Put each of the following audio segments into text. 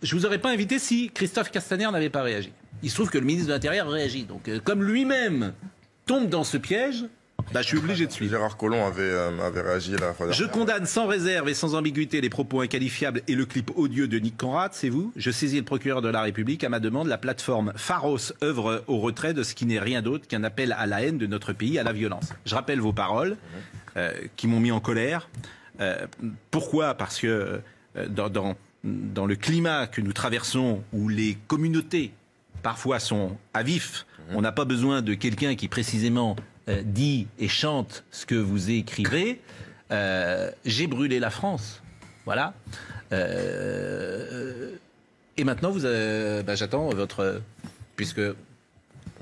je vous aurais pas invité si Christophe Castaner n'avait pas réagi. Il se trouve que le ministre de l'Intérieur réagit. Donc, comme lui-même tombe dans ce piège, bah, je suis obligé de suivre. Gérard Collomb avait réagi la fois dernière. Je condamne sans réserve et sans ambiguïté les propos inqualifiables et le clip odieux de Nick Conrad, c'est vous. Je saisis le procureur de la République à ma demande. La plateforme Pharos œuvre au retrait de ce qui n'est rien d'autre qu'un appel à la haine de notre pays, à la violence. Je rappelle vos paroles qui m'ont mis en colère. Pourquoi ? Parce que dans le climat que nous traversons, où les communautés parfois sont à vif, on n'a pas besoin de quelqu'un qui précisément dit et chante ce que vous écrivez. J'ai brûlé la France. Voilà. Et maintenant, j'attends votre... Puisque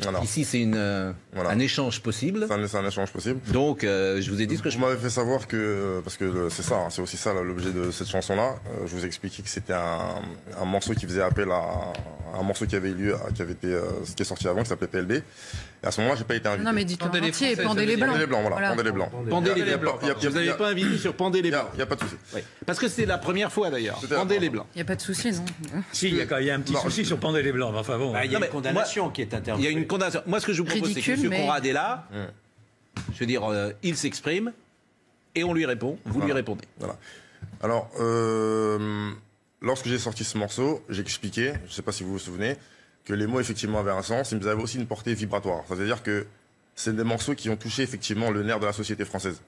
alors, ici, c'est un échange possible. C'est un échange possible. Donc, je vous ai dit ce que je... Vous m'avez fait savoir que... Parce que c'est ça, c'est aussi ça l'objet de cette chanson-là. Je vous ai expliqué que c'était un morceau qui faisait appel à un morceau qui avait lieu, qui est sorti avant, qui s'appelait PLB. Et à ce moment-là, j'ai pas été invité. Non, mais dites-le en entier, pendez les blancs. Pendez les blancs, voilà. Pendez les blancs. Pendez les blancs. Vous n'avez pas invité sur Pendez les blancs. Il n'y a pas de souci. Oui. Parce que c'est la première fois d'ailleurs. Pendez les blancs. Il n'y a pas de souci, non? Si, il y a un petit souci sur Pendez les blancs. Enfin bon. Il y a une condamnation qui est intervenue. Il y a une condamnation. Moi, ce que je vous propose, c'est que M. Conrad est là. Je veux dire, il s'exprime et on lui répond. Vous lui répondez. Voilà. Alors, lorsque j'ai sorti ce morceau, j'ai expliqué, je ne sais pas si vous vous souvenez, que les mots effectivement avaient un sens, ils avaient aussi une portée vibratoire. C'est-à-dire que c'est des morceaux qui ont touché effectivement le nerf de la société française.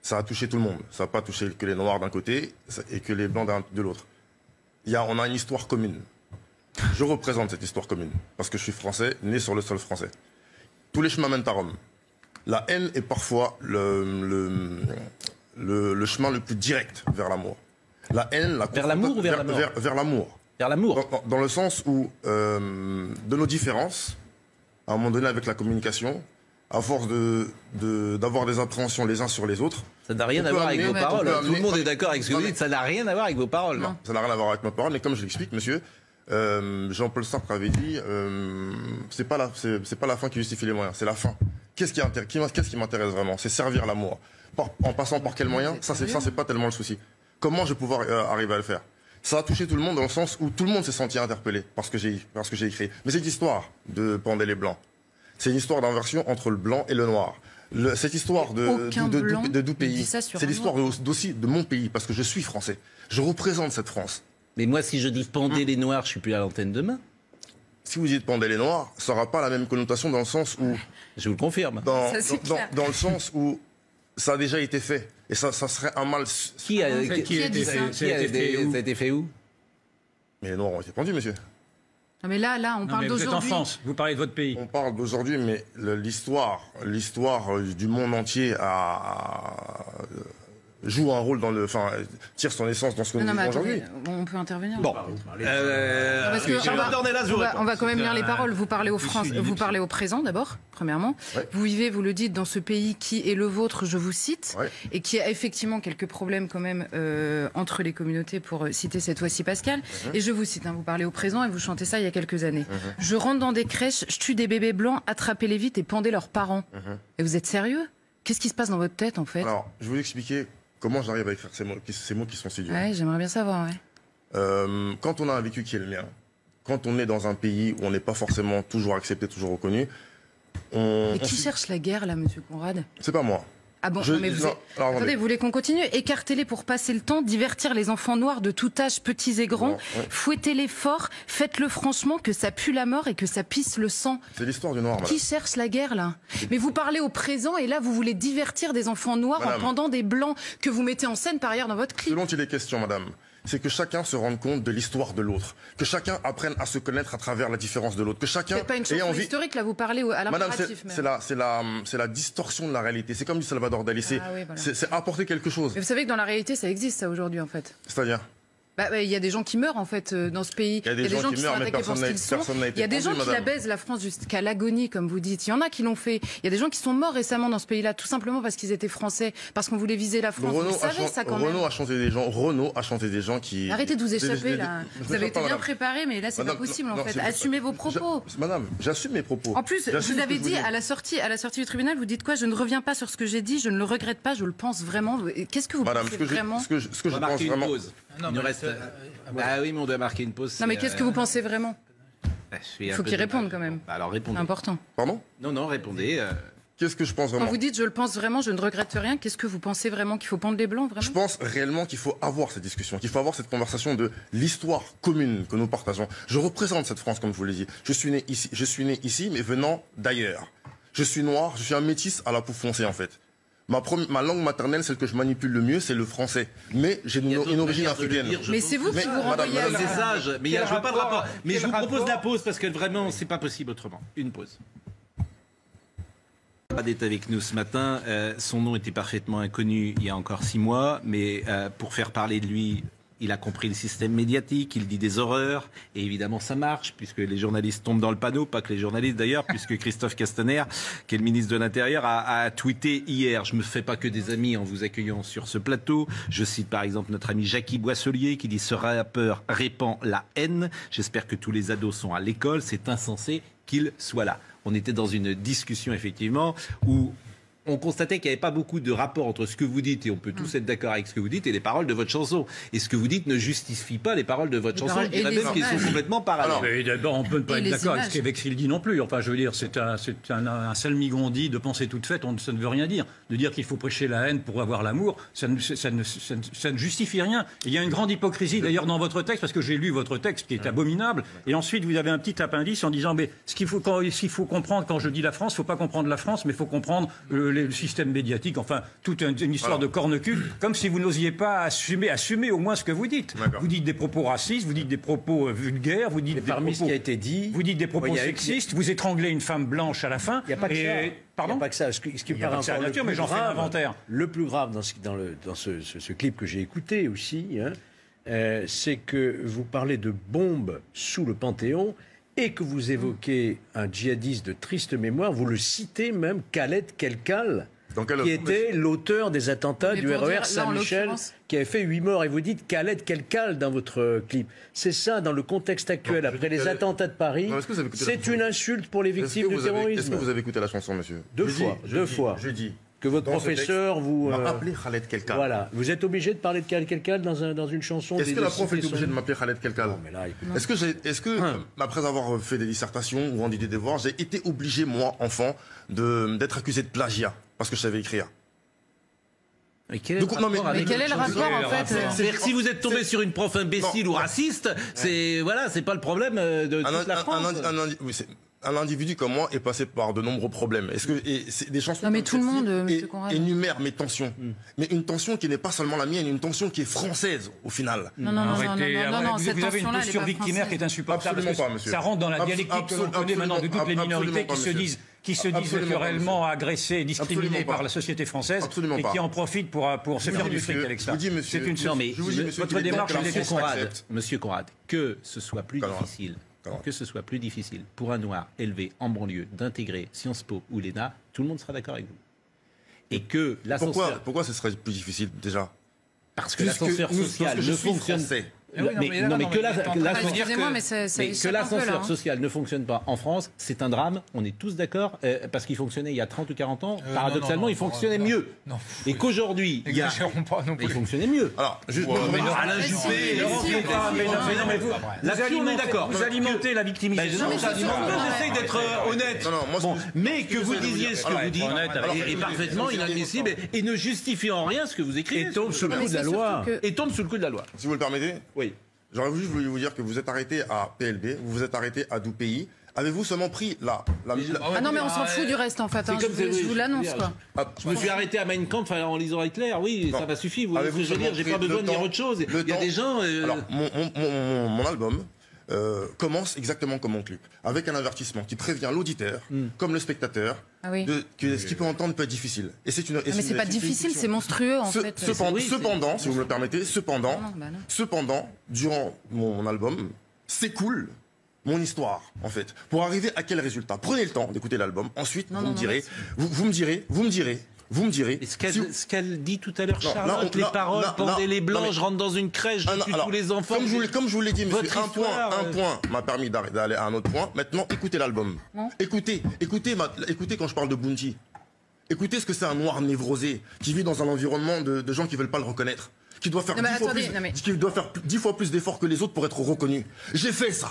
Ça a touché tout le monde. Ça n'a pas touché que les Noirs d'un côté et que les Blancs de l'autre. On a une histoire commune. Je représente cette histoire commune parce que je suis français, né sur le sol français. Tous les chemins mènent à Rome. La haine est parfois le chemin le plus direct vers l'amour. La haine, vers l'amour ou vers la mort ? Vers l'amour. Vers l'amour. Dans le sens où, de nos différences, à un moment donné avec la communication, à force d'avoir des appréhensions les uns sur les autres... Ça n'a rien à voir avec vos paroles. Tout le monde est d'accord avec ce que vous dites, ça n'a rien à voir avec vos paroles. Non, ça n'a rien à voir avec ma parole, mais comme je l'explique, monsieur, Jean-Paul Sartre avait dit, c'est pas la fin qui justifie les moyens, c'est la fin. Qu'est-ce qui m'intéresse vraiment? C'est servir l'amour. En passant par quel moyen? Ça, c'est pas tellement le souci. Comment je vais pouvoir arriver à le faire? Ça a touché tout le monde dans le sens où tout le monde s'est senti interpellé par ce que j'ai écrit. Mais cette histoire de Pendez les blancs, c'est une histoire d'inversion entre le blanc et le noir. Cette histoire de doux pays, c'est l'histoire aussi de mon pays, parce que je suis français. Je représente cette France. Mais moi, si je dis Pendez les noirs, je suis plus à l'antenne demain. Si vous dites Pendez les noirs, ça n'aura pas la même connotation dans le sens où... Je vous le confirme. Dans le sens où ça a déjà été fait. Et ça serait un mal... Qui a dit ça? Ça a été fait où? Mais les noirs ont été pendus, monsieur. Non mais là, on parle d'aujourd'hui. Vous êtes en France, vous parlez de votre pays. On parle d'aujourd'hui, mais l'histoire du monde entier joue un rôle tire son essence dans ce que nous vivons aujourd'hui. On peut intervenir. Bon. Parce que on va quand même lire les paroles. Vous parlez vous parlez au présent d'abord, premièrement. Ouais. Vous vivez, vous le dites, dans ce pays qui est le vôtre, je vous cite, et qui a effectivement quelques problèmes quand même entre les communautés, pour citer cette fois-ci Pascal. Et je vous cite, vous parlez au présent et vous chantez ça il y a quelques années. Je rentre dans des crèches, je tue des bébés blancs, attrapez-les vite et pendez leurs parents. Et vous êtes sérieux? Qu'est-ce qui se passe dans votre tête en fait? Alors, je vais vous expliquer comment j'arrive à écrire ces mots qui sont si durs. Ouais, j'aimerais bien savoir, quand on a un vécu qui est le mien, quand on est dans un pays où on n'est pas forcément toujours accepté, toujours reconnu... Mais qui cherche la guerre, là, monsieur Conrad? C'est pas moi. Ah bon, attendez, vous voulez qu'on continue? Écartez-les pour passer le temps, divertir les enfants noirs de tout âge, petits et grands, fouettez-les fort, faites-le franchement, que ça pue la mort et que ça pisse le sang. C'est l'histoire du noir, madame. Qui cherche la guerre, là? Mais vous parlez au présent et là, vous voulez divertir des enfants noirs, madame, en pendant des blancs que vous mettez en scène par ailleurs dans votre clip. Ce dont il est question, madame, c'est que chacun se rende compte de l'histoire de l'autre, que chacun apprenne à se connaître à travers la différence de l'autre, que chacun pas une chanson historique, là, vous parlez à l'impératif. Madame, c'est la distorsion de la réalité. C'est comme du Salvador Dali. C'est apporter quelque chose. Mais vous savez que dans la réalité, ça existe, ça, aujourd'hui, en fait. C'est-à-dire? Il y a des gens qui meurent en fait dans ce pays. Il y a des gens qui meurent, mais personne n'a été Il y a des gens qui la baisent la France jusqu'à l'agonie, comme vous dites. Il y en a qui l'ont fait. Il y a des gens qui sont morts récemment dans ce pays-là, tout simplement parce qu'ils étaient français, parce qu'on voulait viser la France. Vous savez ça quand même. Renaud a chanté des gens qui... Arrêtez de vous échapper là. Vous avez été bien préparé, mais là c'est pas possible en fait. Assumez vos propos. Madame, j'assume mes propos. En plus, vous avez dit à la sortie du tribunal, vous dites quoi? Je ne reviens pas sur ce que j'ai dit, je ne le regrette pas, je le pense vraiment. Qu'est-ce que vous pensez vraiment? Ce que je pense vraiment... Il nous reste... Ah oui, mais on doit marquer une pause. Non, mais qu'est-ce que vous pensez vraiment? Il faut qu'il réponde quand même. Alors répondez. C'est important. Pardon? Non, répondez. Qu'est-ce que je pense vraiment? Quand vous dites je le pense vraiment, je ne regrette rien, qu'est-ce que vous pensez vraiment? Qu'il faut pendre les blancs, vraiment? Je pense réellement qu'il faut avoir cette discussion, qu'il faut avoir cette conversation de l'histoire commune que nous partageons. Je représente cette France, comme je vous l'ai dit. Je suis né ici, mais venant d'ailleurs. Je suis noir, je suis un métis à la peau foncée, en fait. Ma langue maternelle, celle que je manipule le mieux, c'est le français. Mais j'ai une origine africaine. Mais c'est vous qui vous renvoyez à C'est sage, mais je ne vois pas de rapport. Mais je vous propose la pause parce que vraiment, c'est pas possible autrement. Une pause. Conrad est avec nous ce matin. Son nom était parfaitement inconnu il y a encore 6 mois, mais pour faire parler de lui, il a compris le système médiatique, il dit des horreurs, et évidemment ça marche, puisque les journalistes tombent dans le panneau, pas que les journalistes d'ailleurs, puisque Christophe Castaner, qui est le ministre de l'Intérieur, a tweeté hier « Je me fais pas que des amis en vous accueillant sur ce plateau ». Je cite par exemple notre ami Jackie Boisselier qui dit « Ce rappeur répand la haine. J'espère que tous les ados sont à l'école. C'est insensé qu'il soit là ». On était dans une discussion effectivement où on constatait qu'il n'y avait pas beaucoup de rapport entre ce que vous dites, et on peut tous être d'accord avec ce que vous dites, et les paroles de votre chanson. Et ce que vous dites ne justifie pas les paroles de votre chanson. Je dirais même qu'ils sont complètement parallèles. D'abord, on ne peut pas être d'accord avec ce qu'il dit non plus. Enfin, je veux dire, c'est un salmigondi de pensée toute faite, ça ne veut rien dire. De dire qu'il faut prêcher la haine pour avoir l'amour, ça ne justifie rien. Et il y a une grande hypocrisie d'ailleurs dans votre texte, parce que j'ai lu votre texte qui est abominable, et ensuite vous avez un petit appendice en disant, mais ce qu'il faut comprendre quand je dis la France, il ne faut pas comprendre la France, mais il faut comprendre le système médiatique, enfin, toute une histoire de corne-cul, comme si vous n'osiez pas assumer au moins ce que vous dites. Vous dites des propos racistes, vous dites des propos vulgaires, vous dites des propos, ce qui a été dit, vous dites des propos sexistes, vous étranglez une femme blanche à la fin. Il n'y a pas que ça. Pardon ? Il n'y a pas que ça. Ce qui me paraît encore nature, mais j'en fais l'inventaire. Le plus grave dans ce clip que j'ai écouté aussi, c'est que vous parlez de bombes sous le Panthéon et que vous évoquez un djihadiste de triste mémoire, vous le citez même, Khaled Kelkal, qui était l'auteur des attentats du RER Saint-Michel, qui avait fait 8 morts. Et vous dites Khaled Kelkal dans votre clip. C'est ça, dans le contexte actuel, après les attentats de Paris, c'est une insulte pour les victimes du terrorisme. Est-ce que vous avez écouté la chanson, monsieur? Deux fois. Je dis. Que votre professeur vous... m'a appelé Khaled Kelkal. Voilà. Vous êtes obligé de parler de Khaled Kelkal dans une chanson? Est-ce que la prof est obligée de m'appeler Khaled Kelkal? Est-ce que après avoir fait des dissertations ou rendu des devoirs, j'ai été obligé, moi, enfant, d'être accusé de plagiat parce que je savais écrire? Mais quel est le rapport en fait? C'est-à-dire que si vous êtes tombé sur une prof imbécile ou raciste, c'est pas le problème de toute la France. Un individu comme moi est passé par de nombreux problèmes. Est-ce que c'est des chansons? Non mais tout le monde, Monsieur Conrad, énumère mes tensions, mais une tension qui n'est pas seulement la mienne, une tension qui est française au final. Non, cette vous avez une tension-là, posture victimaire qui est insupportable. Absolument pas, monsieur. Ça rentre dans la dialectique que l'on connaît maintenant de toutes les minorités qui se disent naturellement agressées et discriminées par la société française et qui en profitent pour se faire du fric avec ça. C'est une votre démarche est Monsieur Conrad, que ce soit plus difficile. Que ce soit plus difficile pour un noir élevé en banlieue d'intégrer Sciences Po ou l'ENA, tout le monde sera d'accord avec vous. Et que l'ascenseur... Pourquoi ce serait plus difficile déjà? Parce que l'ascenseur social ne fonctionne pas. Que l'ascenseur social ne fonctionne pas en France, c'est un drame, on est tous d'accord, parce qu'il fonctionnait il y a 30 ou 40 ans, paradoxalement il fonctionnait mieux. Et qu'aujourd'hui, il fonctionnait mieux. Alors, Alain Juppé, là-dessus on est d'accord. Vous alimentez la victimisation. J'essaie d'être honnête. Mais que vous disiez ce que vous dites est parfaitement inadmissible et ne justifie en rien ce que vous écrivez. Et tombe sous le coup de la loi. Et tombe sous le coup de la loi. Si vous le permettez. Oui. J'aurais juste voulu vous dire que vous êtes arrêté à PLB, vous vous êtes arrêté à Doupéi. Avez-vous seulement pris Ah non, mais on s'en fout du reste en fait. Je vous l'annonce quoi. Je me suis arrêté à Mein Kampf en lisant Hitler. Oui, ça m'a suffi. Vous voyez ce que je veux dire? J'ai pas besoin de dire autre chose. Il y a des gens. Alors, mon album commence exactement comme mon clip, avec un avertissement qui prévient l'auditeur, comme le spectateur, que ce qu'il peut entendre peut être difficile. Et c'est une. Mais c'est pas difficile, c'est monstrueux en fait. Cependant, si vous me le permettez, cependant, durant mon album, s'écoule mon histoire, en fait. Pour arriver à quel résultat? Prenez le temps d'écouter l'album. Ensuite, vous me direz. Et ce qu'elle dit tout à l'heure, Charlotte, les paroles, pendez les blancs, je rentre dans une crèche, je tue tous les enfants. Comme je vous l'ai dit, monsieur, un point m'a permis d'aller à un autre point. Maintenant, écoutez l'album. Écoutez quand je parle de Bounty. Écoutez ce que c'est un noir névrosé qui vit dans un environnement de gens qui veulent pas le reconnaître, qui doit faire 10 fois plus d'efforts que les autres pour être reconnu. J'ai fait ça.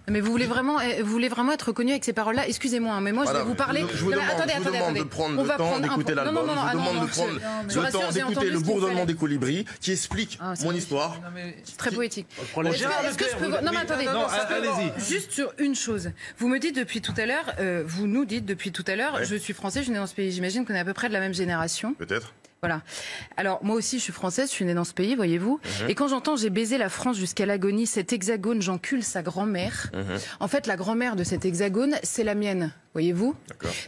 Mais vous voulez vraiment être reconnu avec ces paroles-là? Excusez-moi, hein, mais moi je vais vous parler. Je vous demande de prendre le temps d'écouter l'album. Je vous demande de prendre le temps d'écouter le bourdonnement des colibris qui explique mon histoire. C'est très poétique. Est-ce que je peux... Non mais attendez, allez-y. Juste sur une chose. Vous me dites depuis tout à l'heure, vous nous dites depuis tout à l'heure, je suis français, je suis né dans ce pays. J'imagine qu'on est à peu près de la même génération. Peut-être. Voilà. Alors, moi aussi, je suis française, je suis née dans ce pays, voyez-vous. Et quand j'entends « j'ai baisé la France jusqu'à l'agonie, cet hexagone, j'encule sa grand-mère », en fait, la grand-mère de cet hexagone, c'est la mienne, voyez-vous.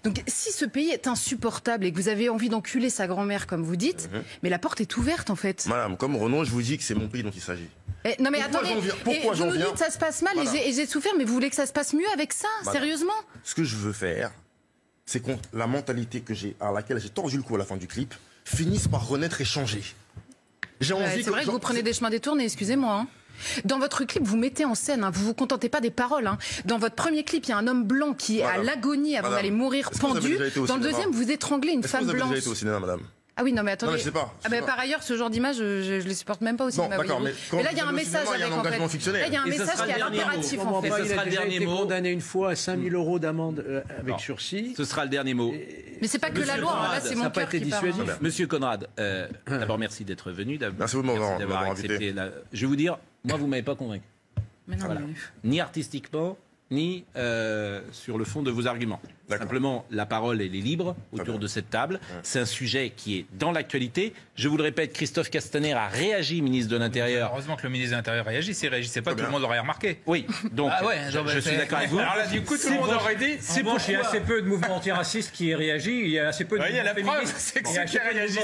Donc, si ce pays est insupportable et que vous avez envie d'enculer sa grand-mère, comme vous dites, mais la porte est ouverte, en fait. Madame, comme Renaud, je vous dis que c'est mon pays dont il s'agit. Non mais attendez, pourquoi vous nous dites que ça se passe mal et j'ai souffert, mais vous voulez que ça se passe mieux avec ça, sérieusement? Ce que je veux faire, c'est que la mentalité à laquelle j'ai tordu le cou à la fin du clip, finissent par renaître et changer. J'ai envie c'est vrai que vous prenez des chemins détournés, excusez-moi. Hein. Dans votre clip, vous mettez en scène, vous vous contentez pas des paroles. Hein. Dans votre premier clip, il y a un homme blanc qui est à l'agonie avant d'aller mourir pendu. Dans le deuxième, vous étranglez une femme blanche. Vous avez déjà été au cinéma, madame? Ah oui, non mais attendez. Non, mais je sais pas. Par ailleurs, ce genre d'image, je les supporte même pas au cinéma. Non, d'accord, mais là, il y a un message avec, en fait. Là, il y a un message qui est impératif, en fait. Ce sera le dernier mot. Condamné une fois à 5 000 € d'amende avec sursis. Ce sera le dernier mot. Mais c'est pas que la loi, là, c'est mon cœur qui parle. Monsieur Conrad, d'abord merci d'être venu. Merci beaucoup d'avoir accepté. Je vais vous dire, moi, vous m'avez pas convaincu. Ni artistiquement, ni sur le fond de vos arguments. Simplement, la parole, elle est libre autour de cette table. C'est un sujet qui est dans l'actualité. Je vous le répète, Christophe Castaner a réagi, ministre de l'Intérieur. Heureusement que le ministre de l'Intérieur réagit. S'il ne réagissait pas, tout le monde l'aurait remarqué. Oui, donc je suis d'accord avec vous. Alors là, du coup, tout le monde aurait dit... C'est pour il y a assez peu de mouvements antiracistes qui aient réagi. Il y a assez peu de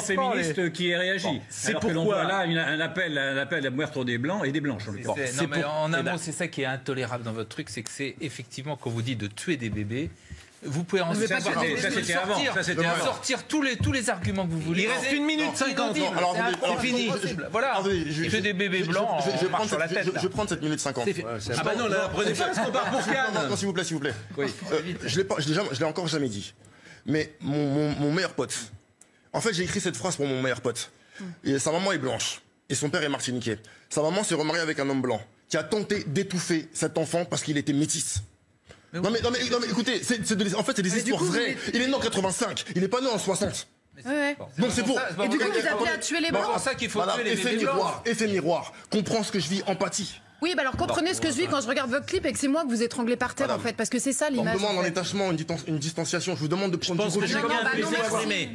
féministes qui aient réagi. C'est pourquoi là un appel à meurtre des Blancs et des Blanches. En un mot, c'est ça qui est intolérable dans votre truc, c'est que c'est effectivement, quand vous dites de tuer des bébés, vous pouvez en sortir tous les arguments que vous voulez. Il reste 1 minute 50. C'est fini. Voilà. Que des bébés blancs, on marche sur la tête. Je vais prendre cette minute 50. Ah bah non, là, prenez pas parce qu'on part pour Cannes. Non, s'il vous plaît, s'il vous plaît. Je l'ai encore jamais dit. Mais mon meilleur pote. En fait, j'ai écrit cette phrase pour mon meilleur pote. Et sa maman est blanche. Et son père est martiniquais. Sa maman s'est remariée avec un homme blanc qui a tenté d'étouffer cet enfant parce qu'il était métis. Non mais écoutez, en fait c'est des histoires vraies. Il est né en 85, il n'est pas né en 60. Donc c'est pour. Et du coup vous appelez à tuer les blancs. C'est pour ça qu'il faut tuer les bébés blancs. Effet miroir, comprends ce que je vis, empathie. Oui, bah alors comprenez ce que je vis quand je regarde votre clip et que c'est moi que vous étranglez par terre en fait, parce que c'est ça l'image. On me demande un détachement, une distanciation, je vous demande de prendre du recul.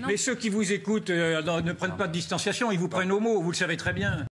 Mais ceux qui vous écoutent ne prennent pas de distanciation, ils vous prennent au mot, vous le savez très bien.